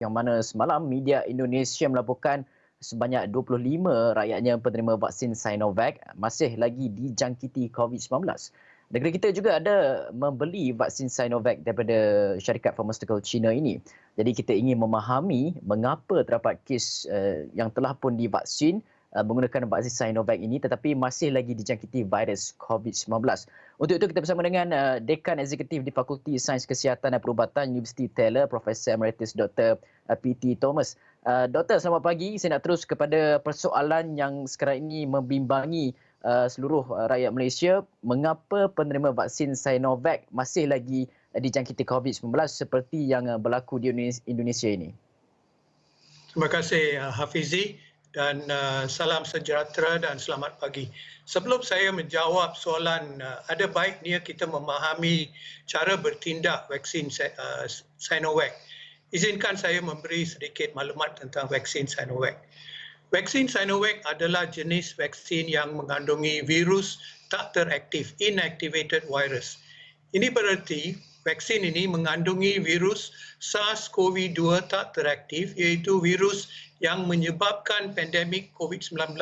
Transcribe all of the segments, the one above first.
yang mana semalam media Indonesia melaporkan sebanyak 25 rakyatnya penerima vaksin Sinovac masih lagi dijangkiti COVID-19. Negara kita juga ada membeli vaksin Sinovac daripada syarikat farmaceutical China ini. Jadi kita ingin memahami mengapa terdapat kes yang telah pun divaksin menggunakan vaksin Sinovac ini tetapi masih lagi dijangkiti virus COVID-19. Untuk itu kita bersama dengan Dekan Eksekutif di Fakulti Sains Kesihatan dan Perubatan Universiti Taylor, Profesor Emeritus Dr. P.T. Thomas. Doktor, selamat pagi. Saya nak terus kepada persoalan yang sekarang ini membimbangi seluruh rakyat Malaysia. Mengapa penerima vaksin Sinovac masih lagi dijangkiti COVID-19 seperti yang berlaku di Indonesia ini? Terima kasih Hafizi dan salam sejahtera dan selamat pagi. Sebelum saya menjawab soalan, ada baiknya kita memahami cara bertindak vaksin Sinovac. Izinkan saya memberi sedikit maklumat tentang vaksin Sinovac. Vaksin Sinovac adalah jenis vaksin yang mengandungi virus tak teraktif, inactivated virus. Ini berarti vaksin ini mengandungi virus SARS-CoV-2 tak teraktif, iaitu virus yang menyebabkan pandemik COVID-19,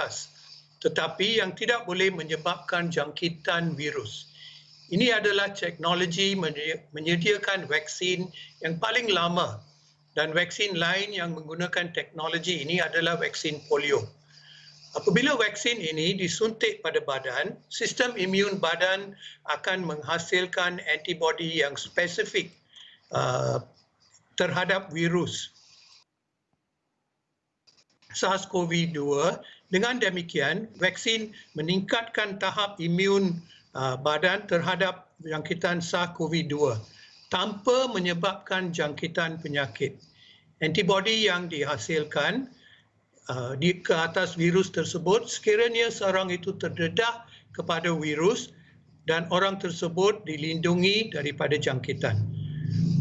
tetapi yang tidak boleh menyebabkan jangkitan virus. Ini adalah teknologi menyediakan vaksin yang paling lama, dan vaksin lain yang menggunakan teknologi ini adalah vaksin polio. Apabila vaksin ini disuntik pada badan, sistem imun badan akan menghasilkan antibodi yang spesifik terhadap virus SARS-CoV-2. Dengan demikian, vaksin meningkatkan tahap imun badan terhadap jangkitan SARS-CoV-2 tanpa menyebabkan jangkitan penyakit. Antibodi yang dihasilkan ke atas virus tersebut, sekiranya seorang itu terdedah kepada virus dan orang tersebut dilindungi daripada jangkitan.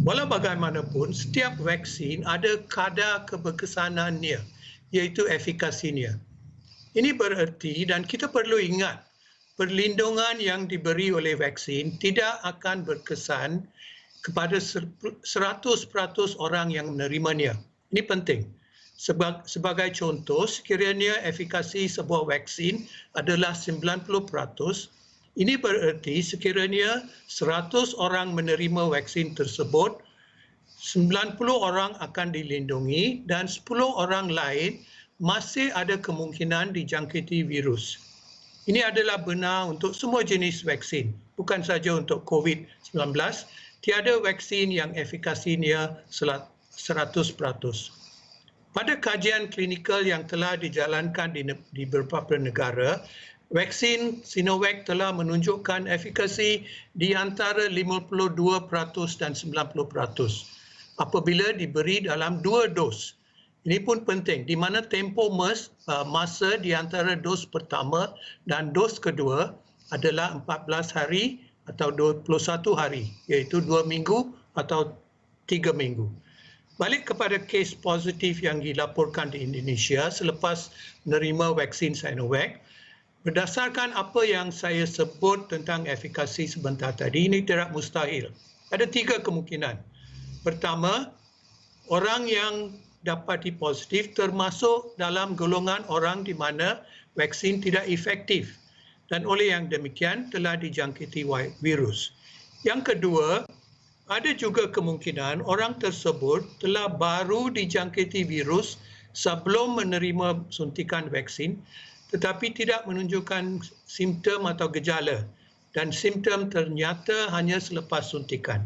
Walau bagaimanapun, setiap vaksin ada kadar keberkesanannya, iaitu efikasinya. Ini bererti dan kita perlu ingat, perlindungan yang diberi oleh vaksin tidak akan berkesan kepada 100% orang yang menerimanya. Ini penting. Sebagai contoh, sekiranya efikasi sebuah vaksin adalah 90%, ini bererti sekiranya 100 orang menerima vaksin tersebut, 90 orang akan dilindungi dan 10 orang lain masih ada kemungkinan dijangkiti virus. Ini adalah benar untuk semua jenis vaksin, bukan saja untuk COVID-19. Tiada vaksin yang efikasinya 100%. Pada kajian klinikal yang telah dijalankan di beberapa negara, vaksin Sinovac telah menunjukkan efikasi di antara 52% dan 90% apabila diberi dalam 2 dos. Ini pun penting, di mana tempoh masa di antara dos pertama dan dos kedua adalah 14 hari atau 21 hari, iaitu 2 minggu atau 3 minggu. Balik kepada kes positif yang dilaporkan di Indonesia selepas menerima vaksin Sinovac, berdasarkan apa yang saya sebut tentang efikasi sebentar tadi, ini tidak mustahil. Ada 3 kemungkinan. Pertama, orang yang dapati positif termasuk dalam golongan orang di mana vaksin tidak efektif dan oleh yang demikian telah dijangkiti virus. Yang kedua, ada juga kemungkinan orang tersebut telah baru dijangkiti virus sebelum menerima suntikan vaksin tetapi tidak menunjukkan simptom atau gejala dan simptom ternyata hanya selepas suntikan.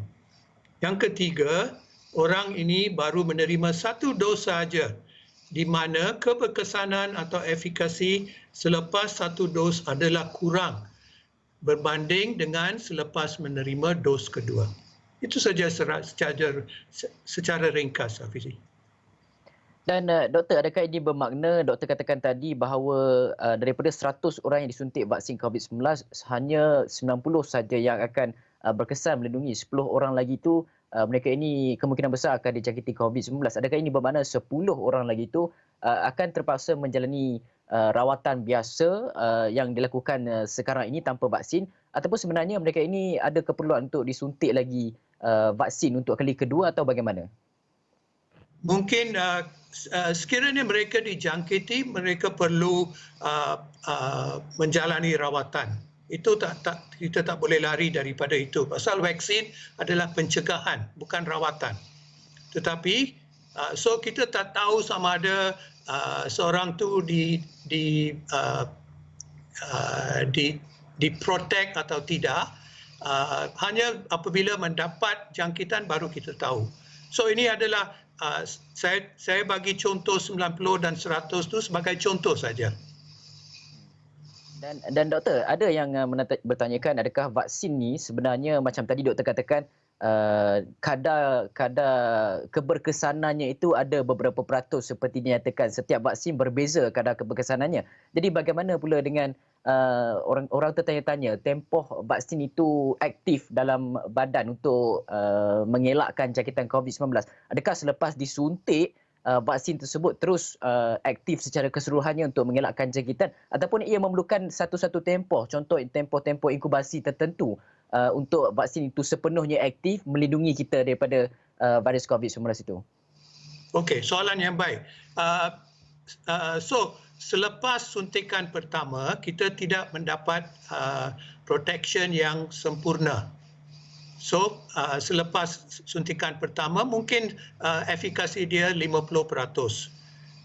Yang ketiga, orang ini baru menerima 1 dos saja di mana keberkesanan atau efikasi selepas 1 dos adalah kurang berbanding dengan selepas menerima dos kedua. Itu saja secara ringkas, Hafizi. Dan doktor, adakah ini bermakna doktor katakan tadi bahawa daripada 100 orang yang disuntik vaksin COVID-19, hanya 90 saja yang akan berkesan melindungi, 10 orang lagi itu mereka ini kemungkinan besar akan dijangkiti COVID-19. Adakah ini bermakna 10 orang lagi itu akan terpaksa menjalani rawatan biasa yang dilakukan sekarang ini tanpa vaksin, ataupun sebenarnya mereka ini ada keperluan untuk disuntik lagi vaksin untuk kali kedua atau bagaimana? Mungkin sekiranya mereka dijangkiti, mereka perlu menjalani rawatan. Itu kita tak boleh lari daripada itu. Pasal vaksin adalah pencegahan, bukan rawatan. Tetapi so kita tak tahu sama ada seorang tu diprotect atau tidak. Hanya apabila mendapat jangkitan baru kita tahu. So ini adalah saya bagi contoh 90 dan 100 tu sebagai contoh saja. Dan doktor, ada yang bertanyakan adakah vaksin ni sebenarnya macam tadi doktor katakan kadar keberkesanannya itu ada beberapa peratus seperti dinyatakan. Setiap vaksin berbeza kadar keberkesanannya. Jadi bagaimana pula dengan orang tertanya-tanya tempoh vaksin itu aktif dalam badan untuk mengelakkan jangkitan COVID-19? Adakah selepas disuntik vaksin tersebut terus aktif secara keseluruhannya untuk mengelakkan jangkitan ataupun ia memerlukan satu-satu tempoh, contoh tempoh-tempoh inkubasi tertentu untuk vaksin itu sepenuhnya aktif melindungi kita daripada virus COVID-19 itu? Okey, soalan yang baik. So, selepas suntikan pertama, kita tidak mendapat protection yang sempurna. So, selepas suntikan pertama, mungkin efikasi dia 50%.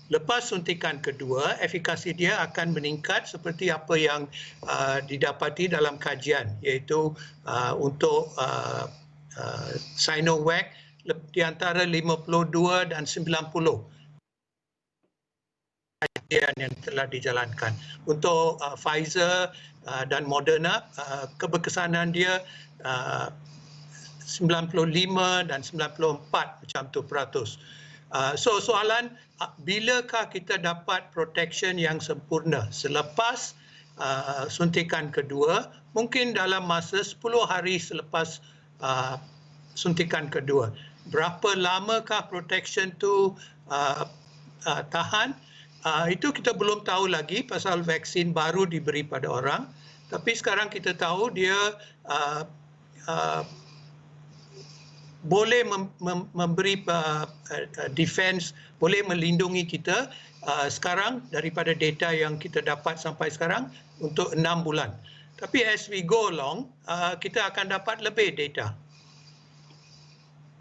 Lepas suntikan kedua, efikasi dia akan meningkat seperti apa yang didapati dalam kajian, iaitu untuk Sinovac di antara 52 dan 90 kajian yang telah dijalankan. Untuk Pfizer dan Moderna, keberkesanan dia 95 dan 94 macam tu peratus. So soalan, bilakah kita dapat protection yang sempurna? Selepas suntikan kedua, mungkin dalam masa 10 hari selepas suntikan kedua. Berapa lamakah protection tu tahan? Itu kita belum tahu lagi pasal vaksin baru diberi pada orang. Tapi sekarang kita tahu dia boleh memberi defense, boleh melindungi kita sekarang daripada data yang kita dapat sampai sekarang untuk 6 bulan. Tapi as we go along, kita akan dapat lebih data.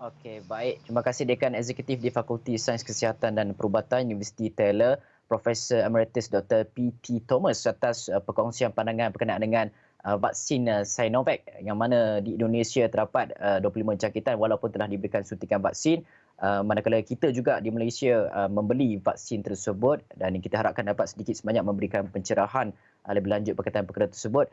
Okey, baik. Terima kasih Dekan Eksekutif di Fakulti Sains Kesihatan dan Perubatan Universiti Taylor, Profesor Emeritus Dr. P.T. Thomas atas perkongsian pandangan berkenaan dengan vaksin Sinovac yang mana di Indonesia terdapat 25 jangkitan walaupun telah diberikan suntikan vaksin. Manakala kita juga di Malaysia membeli vaksin tersebut dan kita harapkan dapat sedikit sebanyak memberikan pencerahan lebih lanjut berkaitan perkara tersebut.